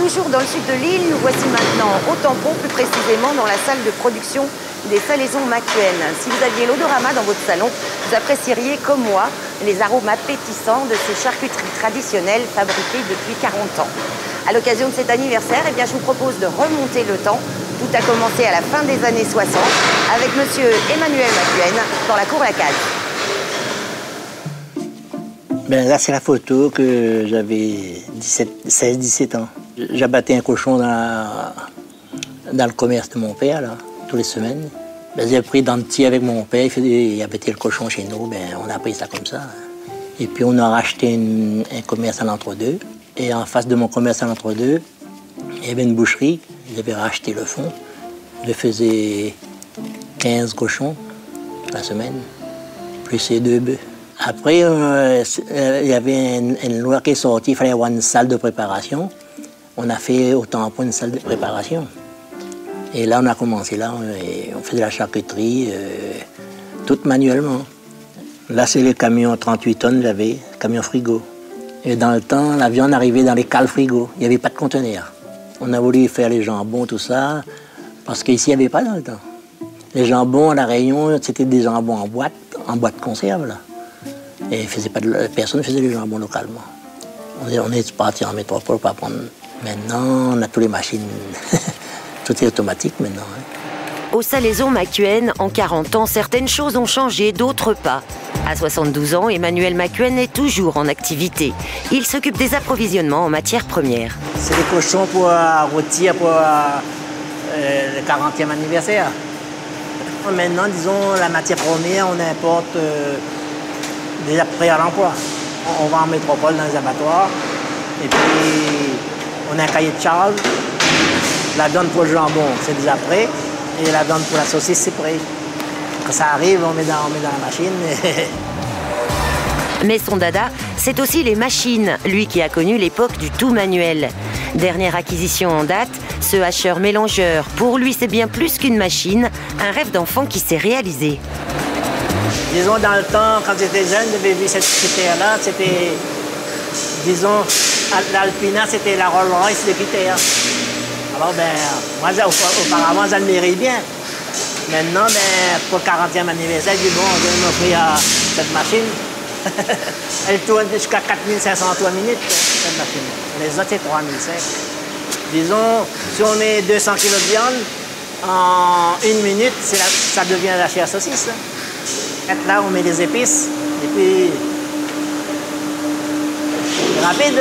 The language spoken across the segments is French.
Toujours dans le sud de l'île, nous voici maintenant au Tampon, plus précisément dans la salle de production des salaisons Macuen. Si vous aviez l'odorama dans votre salon, vous apprécieriez comme moi les arômes appétissants de ces charcuteries traditionnelles fabriquées depuis 40 ans. À l'occasion de cet anniversaire, eh bien, je vous propose de remonter le temps. Tout a commencé à la fin des années 60 avec monsieur Emmanuel Macuen dans la cour Lacaze. Ben là, c'est la photo que j'avais 16-17 ans. J'abattais un cochon dans le commerce de mon père, là, toutes les semaines. Ben, j'ai pris d'entier avec mon père, il abattait le cochon chez nous, ben, on a pris ça comme ça. Et puis on a racheté un commerce à l'entre-deux. Et en face de mon commerce à l'entre-deux, il y avait une boucherie, j'avais racheté le fond. Je faisais 15 cochons la semaine, plus les 2 bœufs. Après, il y avait une loi qui est sortie, il fallait avoir une salle de préparation. On a fait au Tampon une salle de préparation. Et là, on a commencé là, on faisait la charcuterie, tout manuellement. Là, c'est les camions 38 tonnes, j'avais, camions frigo. Et dans le temps, la viande arrivait dans les cales frigo, il n'y avait pas de conteneurs. On a voulu faire les jambons, tout ça, parce qu'ici, il n'y avait pas dans le temps. Les jambons à La Réunion, c'était des jambons en boîte conserve, là. Et personne ne faisait les jambons localement. On est parti en métropole pour apprendre. Maintenant, on a toutes les machines. Tout est automatique maintenant. Hein. Aux salaisons Macuen, en 40 ans, certaines choses ont changé, d'autres pas. À 72 ans, Emmanuel Macuen est toujours en activité. Il s'occupe des approvisionnements en matières premières. C'est des cochons pour rôtir pour le 40e anniversaire. Maintenant, disons, la matière première, on importe déjà prêt à l'emploi. On va en métropole dans les abattoirs. Et puis, on a un cahier de charge. La viande pour le jambon, c'est déjà prêt. Et la viande pour la saucisse, c'est prêt. Quand ça arrive, on met dans la machine. Mais son dada, c'est aussi les machines, lui qui a connu l'époque du tout manuel. Dernière acquisition en date, ce hacheur-mélangeur. Pour lui, c'est bien plus qu'une machine, un rêve d'enfant qui s'est réalisé. Disons, dans le temps, quand j'étais jeune, j'avais vu cette critère-là, c'était, disons, l'Alpina, c'était la Rolls-Royce des critères. Alors, ben, moi, auparavant, ça le mérite bien. Maintenant, ben, pour le 40e anniversaire, je dis, bon, je vais m'offrir cette machine. Elle tourne jusqu'à 4500 tours minutes, cette machine. Les autres, c'est 3005. Disons, si on met 200 kg de viande, en 1 minute, ça devient la chair saucisse. Là, on met des épices, et puis c'est rapide.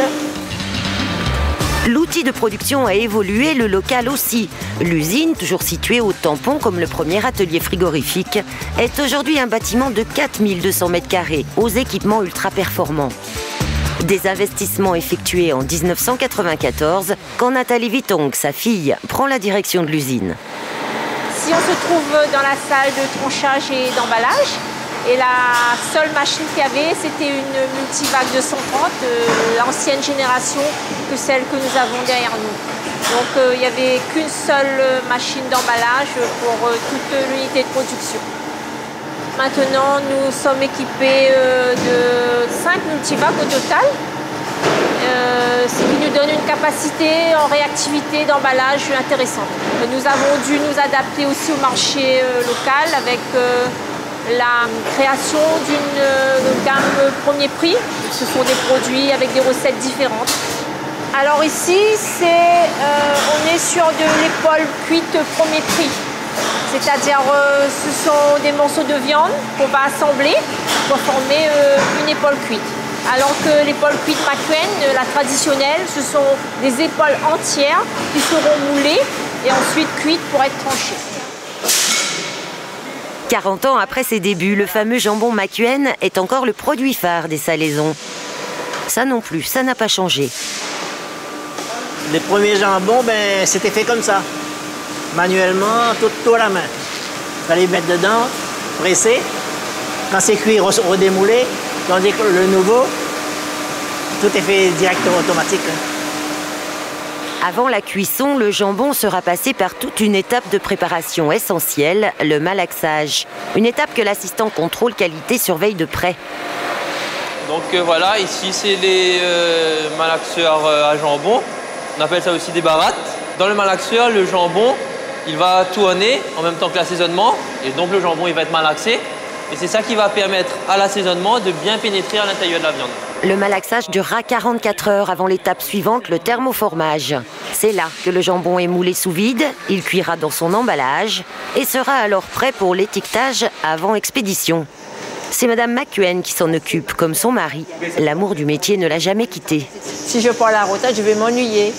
L'outil de production a évolué, le local aussi. L'usine, toujours située au Tampon comme le premier atelier frigorifique, est aujourd'hui un bâtiment de 4200 m², aux équipements ultra performants. Des investissements effectués en 1994, quand Nathalie Vitong, sa fille, prend la direction de l'usine. Ici, on se trouve dans la salle de tranchage et d'emballage. Et la seule machine qu'il y avait, c'était une multivac 230, l'ancienne génération que celle que nous avons derrière nous. Donc il n'y avait qu'une seule machine d'emballage pour toute l'unité de production. Maintenant, nous sommes équipés de 5 multivacs au total, ce qui nous donne une capacité en réactivité d'emballage intéressante. Nous avons dû nous adapter aussi au marché local avec la création d'une gamme premier prix. Ce sont des produits avec des recettes différentes. Alors ici, on est sur de l'épaule cuite premier prix. C'est-à-dire ce sont des morceaux de viande qu'on va assembler pour former une épaule cuite. Alors que l'épaule cuite Macuen, la traditionnelle, ce sont des épaules entières qui seront moulées et ensuite cuites pour être tranchées. 40 ans après ses débuts, le fameux jambon Macuen est encore le produit phare des salaisons. Ça non plus, ça n'a pas changé. Les premiers jambons, ben, c'était fait comme ça. Manuellement, tout à la main. Il fallait mettre dedans, presser. Quand c'est cuit, redémouler. Tandis que le nouveau, tout est fait directement automatique. Avant la cuisson, le jambon sera passé par toute une étape de préparation essentielle, le malaxage. Une étape que l'assistant contrôle qualité surveille de près. Donc voilà, ici c'est les malaxeurs à jambon. On appelle ça aussi des barattes. Dans le malaxeur, le jambon, il va tourner en même temps que l'assaisonnement. Et donc le jambon, il va être malaxé. Et c'est ça qui va permettre à l'assaisonnement de bien pénétrer à l'intérieur de la viande. Le malaxage durera 44 heures avant l'étape suivante, le thermoformage. C'est là que le jambon est moulé sous vide, il cuira dans son emballage et sera alors prêt pour l'étiquetage avant expédition. C'est Madame McCuen qui s'en occupe, comme son mari. L'amour du métier ne l'a jamais quitté. Si je prends la rotate, je vais m'ennuyer.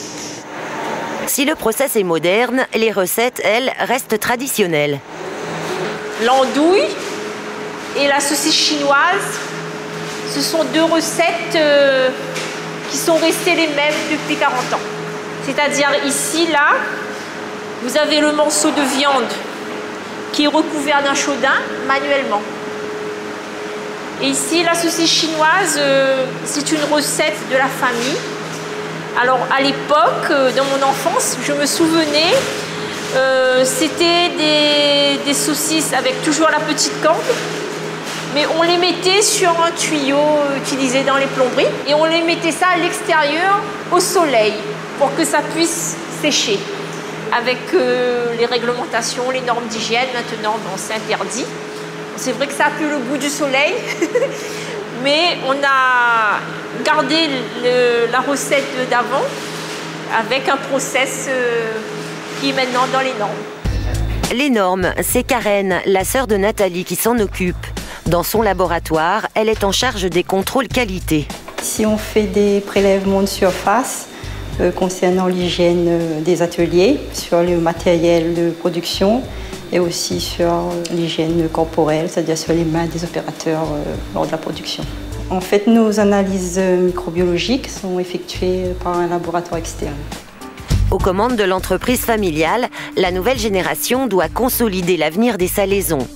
Si le process est moderne, les recettes, elles, restent traditionnelles. L'andouille et la saucisse chinoise, ce sont deux recettes qui sont restées les mêmes depuis 40 ans. C'est-à-dire ici, là, vous avez le morceau de viande qui est recouvert d'un chaudin manuellement. Et ici, la saucisse chinoise, c'est une recette de la famille. Alors, à l'époque, dans mon enfance, je me souvenais, c'était des saucisses avec toujours la petite campe. Mais on les mettait sur un tuyau utilisé dans les plomberies et on les mettait ça à l'extérieur au soleil pour que ça puisse sécher. Avec les réglementations, les normes d'hygiène, maintenant c'est interdit. C'est vrai que ça a plus le goût du soleil, mais on a gardé la recette d'avant avec un process qui est maintenant dans les normes. Les normes, c'est Karen, la sœur de Nathalie, qui s'en occupe. Dans son laboratoire, elle est en charge des contrôles qualité. Si on fait des prélèvements de surface concernant l'hygiène des ateliers, sur le matériel de production et aussi sur l'hygiène corporelle, c'est-à-dire sur les mains des opérateurs lors de la production. En fait, nos analyses microbiologiques sont effectuées par un laboratoire externe. Aux commandes de l'entreprise familiale, la nouvelle génération doit consolider l'avenir des salaisons.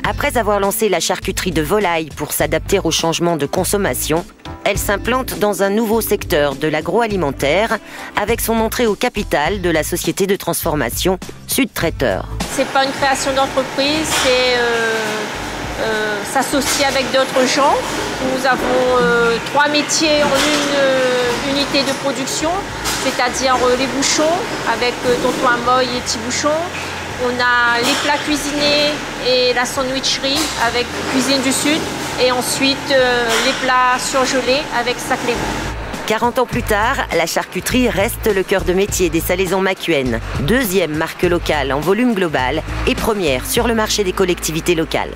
Après avoir lancé la charcuterie de volaille pour s'adapter aux changements de consommation, elle s'implante dans un nouveau secteur de l'agroalimentaire avec son entrée au capital de la société de transformation Sud Traiteur. C'est pas une création d'entreprise, c'est s'associer avec d'autres gens. Nous avons 3 métiers en une unité de production, c'est-à-dire les bouchons avec tonton Amoy et Petit Bouchon. On a les plats cuisinés et la sandwicherie avec Cuisine du Sud. Et ensuite, les plats surgelés avec Sac-Lévy. 40 ans plus tard, la charcuterie reste le cœur de métier des salaisons McCuen. 2e marque locale en volume global et première sur le marché des collectivités locales.